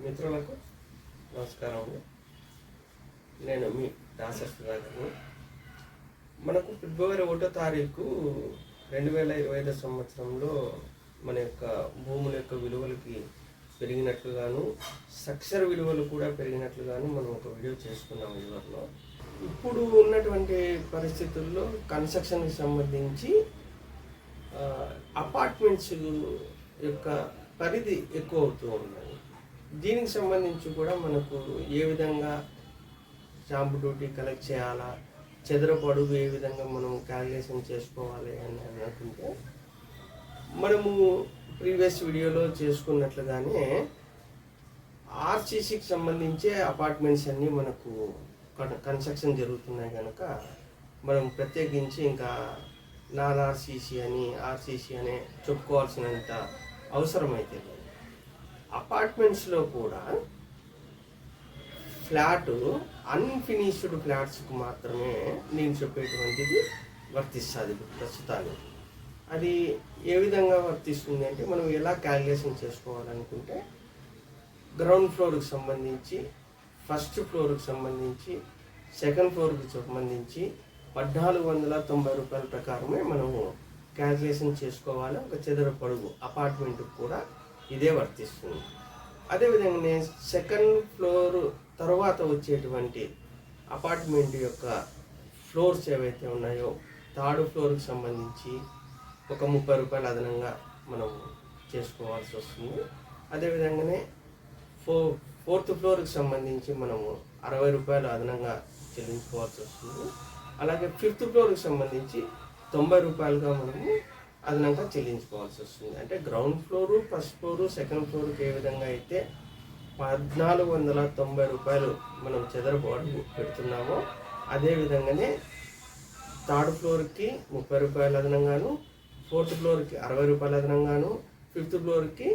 మిత్రులకు నమస్కారం అండి. నేను మీ దాసర్ సుధాకర్ని. మనకు ఫిబ్రవరి 1వ తారీఖు 2025 సంవత్సరంలో మన యొక్క భూముల యొక్క విలువలకి పెరిగినట్లుగాను సక్షర విలువలు కూడా పెరిగినట్లుగాను మనం ఒక వీడియో చేసుకున్నాం ఇదివరలో. ఇప్పుడు ఉన్నటువంటి పరిస్థితుల్లో కన్స్ట్రక్షన్కి సంబంధించి అపార్ట్మెంట్స్ యొక్క పరిధి ఎక్కువ అవుతూ ఉన్నది. దీనికి సంబంధించి కూడా మనకు ఏ విధంగా స్టాంప్ డ్యూటీ కలెక్ట్ చేయాలా, చదరపు అడుగు ఏ విధంగా మనం క్యాలిక్యులేషన్ చేసుకోవాలి అని అనుకుంటే, మనము ప్రీవియస్ వీడియోలో చేసుకున్నట్లుగానే ఆర్సీసీకి సంబంధించే అపార్ట్మెంట్స్ అన్నీ మనకు కన్స్ట్రక్షన్ జరుగుతున్నాయి కనుక మనం ప్రత్యేకించి ఇంకా నాన్ ఆర్సీసీ అని ఆర్సీసీ అనే చెప్పుకోవాల్సినంత అవసరం అయితే లేదు. అపార్ట్మెంట్స్లో కూడా ఫ్లాట్ అన్ఫినిష్డ్ ఫ్లాట్స్కి మాత్రమే నేను చెప్పేటువంటిది వర్తిస్తుంది ప్రస్తుతానికి. అది ఏ విధంగా వర్తిస్తుంది అంటే, మనం ఎలా క్యాలిక్యులేషన్ చేసుకోవాలనుకుంటే, గ్రౌండ్ ఫ్లోర్కి సంబంధించి, ఫస్ట్ ఫ్లోర్కి సంబంధించి, సెకండ్ ఫ్లోర్కి సంబంధించి 1490 రూపాయల ప్రకారమే మనము క్యాలిక్యులేషన్ చేసుకోవాలి. ఒక చదరపు అడుగు అపార్ట్మెంట్కి కూడా ఇదే వర్తిస్తుంది. అదేవిధంగానే సెకండ్ ఫ్లోర్ తర్వాత వచ్చేటువంటి అపార్ట్మెంట్ యొక్క ఫ్లోర్స్ ఏవైతే ఉన్నాయో, థర్డ్ ఫ్లోర్కి సంబంధించి ఒక 30 రూపాయలు అదనంగా మనం చేసుకోవాల్సి వస్తుంది. అదేవిధంగానే ఫోర్త్ ఫ్లోర్కి సంబంధించి మనము 60 రూపాయలు అదనంగా చెల్లించుకోవాల్సి వస్తుంది. అలాగే ఫిఫ్త్ ఫ్లోర్కి సంబంధించి 90 రూపాయలుగా మనము అదనంగా చెల్లించుకోవాల్సి వస్తుంది. అంటే ground floor, first floor, second ఫ్లోర్కి ఏ విధంగా అయితే 1490 రూపాయలు మనం చదరపు అడుగు పెడుతున్నామో, అదేవిధంగానే థర్డ్ ఫ్లోర్కి 30 రూపాయలు అదనంగాను, ఫోర్త్ ఫ్లోర్కి 60 రూపాయలు అదనంగాను, ఫిఫ్త్ ఫ్లోర్కి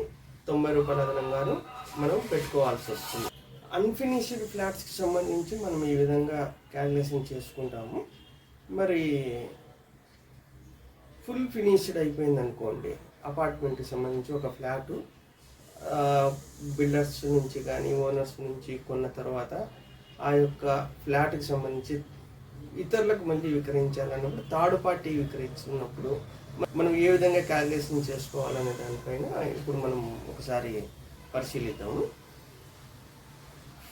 90 రూపాయలు అదనంగాను మనం పెట్టుకోవాల్సి వస్తుంది. అన్ఫినిష్డ్ ఫ్లాట్స్కి సంబంధించి మనం ఈ విధంగా క్యాలిక్యులేషన్ చేసుకుంటాము. మరి ఫుల్ ఫినిష్డ్ అయిపోయింది అనుకోండి, అపార్ట్మెంట్కి సంబంధించి ఒక ఫ్లాటు బిల్డర్స్ నుంచి కానీ ఓనర్స్ నుంచి కొన్న తర్వాత ఆ యొక్క ఫ్లాట్కి సంబంధించి ఇతరులకు మళ్ళీ విక్రయించాలన్నప్పుడు, థర్డ్ పార్టీ విక్రయిస్తున్నప్పుడు మనం ఏ విధంగా క్యాలిక్యులేషన్ చేసుకోవాలనే దానిపైన ఇప్పుడు మనం ఒకసారి పరిశీలిద్దాము.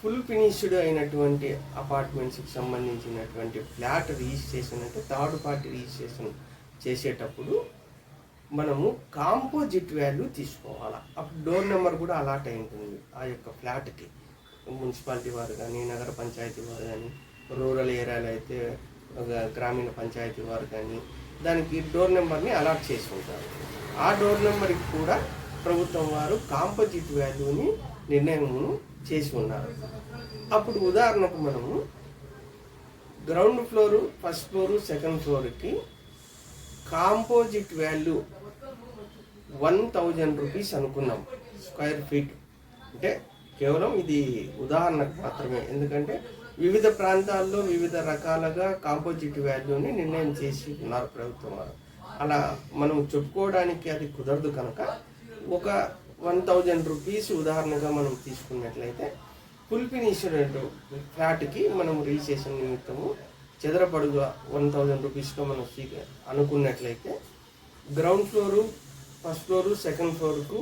ఫుల్ ఫినిష్డ్ అయినటువంటి అపార్ట్మెంట్స్కి సంబంధించినటువంటి ఫ్లాట్ రిజిస్ట్రేషన్ అంటే థర్డ్ పార్టీ రిజిస్ట్రేషన్ చేసేటప్పుడు మనము కాంపోజిట్ వాల్యూ తీసుకోవాలి. అప్పుడు డోర్ నెంబర్ కూడా అలాట్ అయి ఉంటుంది ఆ యొక్క ఫ్లాట్కి. మున్సిపాలిటీ వారు కానీ, నగర పంచాయతీ వారు కానీ, రూరల్ ఏరియాలో అయితే గ్రామీణ పంచాయతీ వారు కానీ దానికి డోర్ నెంబర్ని అలాట్ చేసి ఉంటారు. ఆ డోర్ నెంబర్కి కూడా ప్రభుత్వం వారు కాంపోజిట్ వాల్యూని నిర్ణయం చేసి ఉన్నారు. అప్పుడు ఉదాహరణకు మనము ground floor, first floor, second ఫ్లోర్కి కాంపోజిట్ వాల్యూ 1000 రూపీస్ అనుకున్నాం స్క్వేర్ ఫీట్. అంటే కేవలం ఇది ఉదాహరణకు మాత్రమే, ఎందుకంటే వివిధ ప్రాంతాల్లో వివిధ రకాలుగా కాంపోజిట్ వాల్యూని నిర్ణయం చేసి ఉన్నారు ప్రభుత్వం వారు. అలా మనం చెప్పుకోవడానికి అది కుదరదు కనుక ఒక 1000 రూపీస్ ఉదాహరణగా మనం తీసుకున్నట్లయితే, ఫుల్ ఫినిష్డ్ ఫ్లాట్కి మనం రిజిస్ట్రేషన్ నిమిత్తము చదరపడుగా 1000 రూపీస్గా మనం అనుకున్నట్లయితే, ground floor, first floor, second ఫ్లోర్కు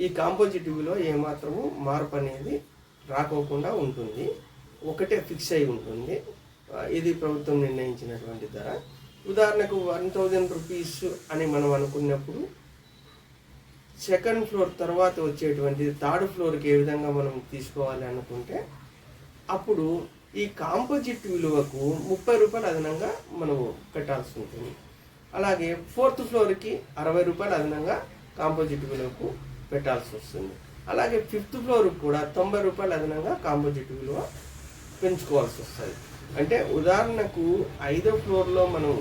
ఈ కాంపోజిట్ విలువ ఏమాత్రము మార్పు అనేది రాకోకుండా ఉంటుంది. ఒకటే ఫిక్స్ అయి ఉంటుంది. ఇది ప్రభుత్వం నిర్ణయించినటువంటి ధర. ఉదాహరణకు 1000 రూపీస్ అని మనం అనుకున్నప్పుడు, సెకండ్ ఫ్లోర్ తర్వాత వచ్చేటువంటి థర్డ్ ఫ్లోర్కి ఏ విధంగా మనం తీసుకోవాలి అనుకుంటే, అప్పుడు ఈ కాంపోజిట్ విలువకు 30 రూపాయలు అదనంగా మనం పెట్టాల్సి ఉంటుంది. అలాగే ఫోర్త్ ఫ్లోర్కి 60 రూపాయలు అదనంగా కాంపోజిట్ విలువకు పెట్టాల్సి వస్తుంది. అలాగే ఫిఫ్త్ ఫ్లోర్కి కూడా 90 రూపాయలు అదనంగా కాంపోజిట్ విలువ పెంచుకోవాల్సి వస్తుంది. అంటే ఉదాహరణకు 5వ ఫ్లోర్లో మనం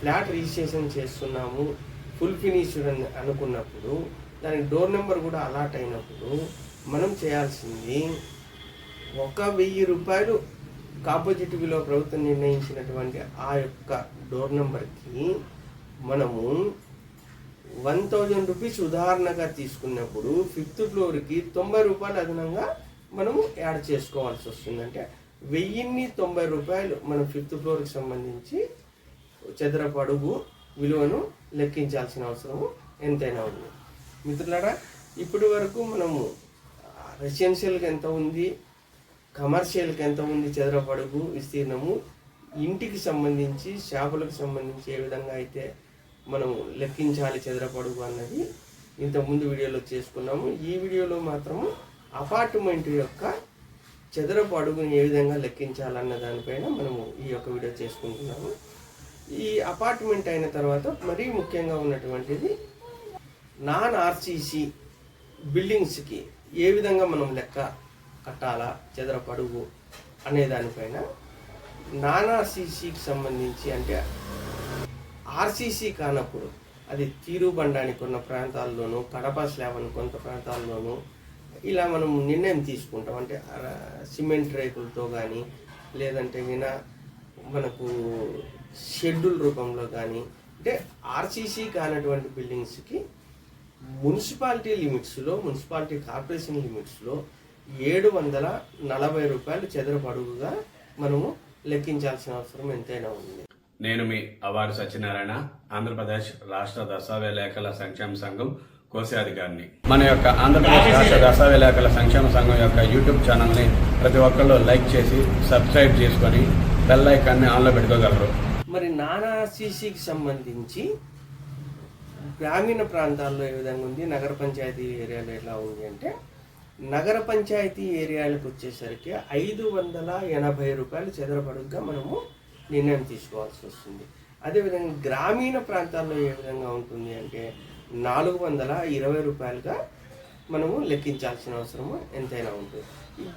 ఫ్లాట్ రిజిస్ట్రేషన్ చేస్తున్నాము, ఫుల్ ఫినిష్డ్ అని అనుకున్నప్పుడు, దానికి డోర్ నెంబర్ కూడా అలాట్ అయినప్పుడు మనం చేయాల్సింది 1000 రూపాయలు కాంపోజిట్ విలువ ప్రభుత్వం నిర్ణయించినటువంటి ఆ యొక్క డోర్ నెంబర్కి మనము 1000 రూపీస్ ఉదాహరణగా తీసుకున్నప్పుడు, ఫిఫ్త్ ఫ్లోర్కి 90 రూపాయలు అదనంగా మనము యాడ్ చేసుకోవాల్సి వస్తుంది. అంటే 1090 రూపాయలు మనం 5th ఫ్లోర్కి సంబంధించి చదరపు అడుగు విలువను లెక్కించాల్సిన అవసరము ఎంతైనా ఉంది. మిత్రులారా, ఇప్పటి వరకు మనము రెసిడెన్షియల్కి ఎంత ఉంది, కమర్షియల్కి ఎంత ఉంది చదరపు అడుగు విస్తీర్ణము, ఇంటికి సంబంధించి షాపులకు సంబంధించి ఏ విధంగా అయితే మనం లెక్కించాలి చదరపు అడుగు అన్నది ఇంతకుముందు వీడియోలో చేసుకున్నాము. ఈ వీడియోలో మాత్రము అపార్ట్మెంట్ యొక్క చదరపు అడుగుని ఏ విధంగా లెక్కించాలన్న దానిపైన మనము ఈ యొక్క వీడియో చేసుకుంటున్నాము. ఈ అపార్ట్మెంట్ అయిన తర్వాత మరీ ముఖ్యంగా ఉన్నటువంటిది నాన్ ఆర్సీసీ బిల్డింగ్స్కి ఏ విధంగా మనం లెక్క కట్టాలా చదరపు అడుగు అనే దానిపైన నాన్ ఆర్సీసీకి సంబంధించి, అంటే ఆర్సీసీ కానప్పుడు అది తీరుబండానికి ఉన్న ప్రాంతాల్లోనూ, కడప స్లాబ్ అని కొంత ప్రాంతాల్లోనూ ఇలా మనం నిర్ణయం తీసుకుంటాం. అంటే సిమెంట్ రేకులతో కానీ, లేదంటే వినా మనకు షెడ్యూల్ రూపంలో కానీ, అంటే ఆర్సీసీ కానటువంటి బిల్డింగ్స్కి మున్సిపాలిటీ లిమిట్స్లో, మున్సిపాలిటీ కార్పొరేషన్ లిమిట్స్లో 740 రూపాయలు చదరపు అడుగుగా మనము లెక్కించాల్సిన అవసరం ఎంతైనా ఉంది. నేను మీ అవార్డు సత్యనారాయణ, ఆంధ్రప్రదేశ్ రాష్ట్ర దస్తావేలేఖల సంక్షేమ సంఘం కోశాధికారిని. మన యొక్క ఆంధ్రప్రదేశ్ రాష్ట్ర దస్తావేలేఖల సంక్షేమ సంఘం యొక్క యూట్యూబ్ ఛానల్ని ప్రతి ఒక్కళ్ళు లైక్ చేసి సబ్స్క్రైబ్ చేసుకొని బెల్ ఐకాన్ని ఆన్లో పెట్టుకోగలరు. మరి నాన్ ఆర్సీసీకి సంబంధించి గ్రామీణ ప్రాంతాల్లో ఏ విధంగా ఉంది, నగర పంచాయతీ ఏరియాలో ఎలా ఉంది అంటే, నగర పంచాయతీ ఏరియాలకు వచ్చేసరికి 580 రూపాయలు చదరపు అడుగుగా మనము నిర్ణయం తీసుకోవాల్సి వస్తుంది. అదేవిధంగా గ్రామీణ ప్రాంతాల్లో ఏ విధంగా ఉంటుంది అంటే 420 రూపాయలుగా మనము లెక్కించాల్సిన అవసరము ఎంతైనా ఉంటుంది.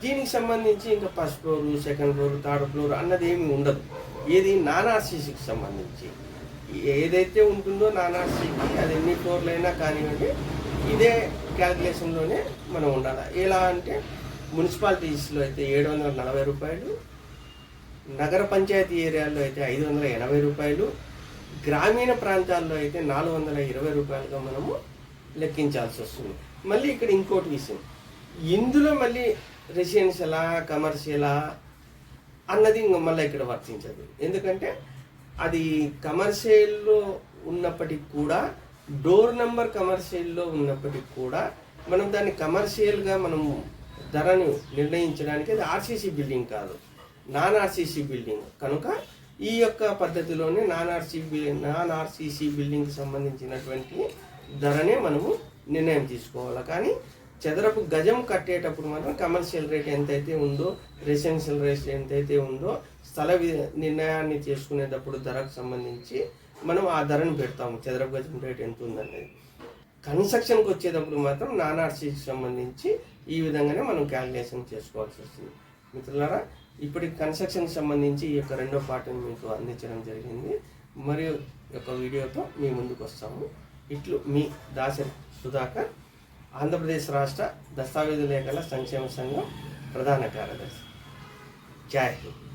దీనికి సంబంధించి ఇంకా first floor, second floor, third floor అన్నది ఏమి ఉండదు. ఏది నాన్ ఆర్సీసీకి సంబంధించి ఏదైతే ఉంటుందో నాన్ ఆర్సీకి అది ఎన్ని ఫ్లోర్లు అయినా కానివ్వండి, ఇదే క్యాల్కులేషన్లోనే మనం ఉండాలి. ఎలా అంటే మున్సిపాలిటీస్లో అయితే 740 రూపాయలు, నగర పంచాయతీ ఏరియాల్లో అయితే 580 రూపాయలు, గ్రామీణ ప్రాంతాల్లో అయితే 420 రూపాయలుగా మనము లెక్కించాల్సి వస్తుంది. మళ్ళీ ఇక్కడ ఇంకోటి విషయం, ఇందులో మళ్ళీ రెసిడెన్షియలా కమర్షియలా అన్నది ఇంకా మళ్ళీ ఇక్కడ వర్తించదు. ఎందుకంటే అది కమర్షియల్లో ఉన్నప్పటికి కూడా, డోర్ నెంబర్ కమర్షియల్లో ఉన్నప్పటికి కూడా మనం దాన్ని కమర్షియల్గా మనము ధరను నిర్ణయించడానికి అది ఆర్సీసీ బిల్డింగ్ కాదు, నాన్ ఆర్సీసీ బిల్డింగ్. కనుక ఈ యొక్క పద్ధతిలోనే నాన్ ఆర్సీసీ బిల్డింగ్కి సంబంధించినటువంటి ధరనే మనము నిర్ణయం తీసుకోవాలి. కానీ చదరపు గజం కట్టేటప్పుడు మాత్రం కమర్షియల్ రేట్ ఎంతైతే ఉందో, రెసిడెన్షియల్ రేట్ ఎంతైతే ఉందో, స్థల నిర్ణయాన్ని చేసుకునేటప్పుడు ధరకు సంబంధించి మనం ఆ ధరను పెడతాము, చదరపు గజం రేట్ ఎంత ఉందనేది. కన్స్ట్రక్షన్కి వచ్చేటప్పుడు మాత్రం నాన్ ఆర్సీకి సంబంధించి ఈ విధంగానే మనం క్యాలిక్యులేషన్ చేసుకోవాల్సి వస్తుంది. మిత్రులారా, ఇప్పటికి కన్స్ట్రక్షన్కి సంబంధించి ఈ యొక్క రెండో పార్ట్ని మీకు అందించడం జరిగింది. మరియు యొక్క వీడియోతో మీ ముందుకు వస్తాము. ఇట్లు మీ దాసరి సుధాకర్, ఆంధ్రప్రదేశ్ రాష్ట్ర దస్తావేజులేఖల సంక్షేమ సంఘం ప్రధాన కార్యదర్శి. జై హింద్.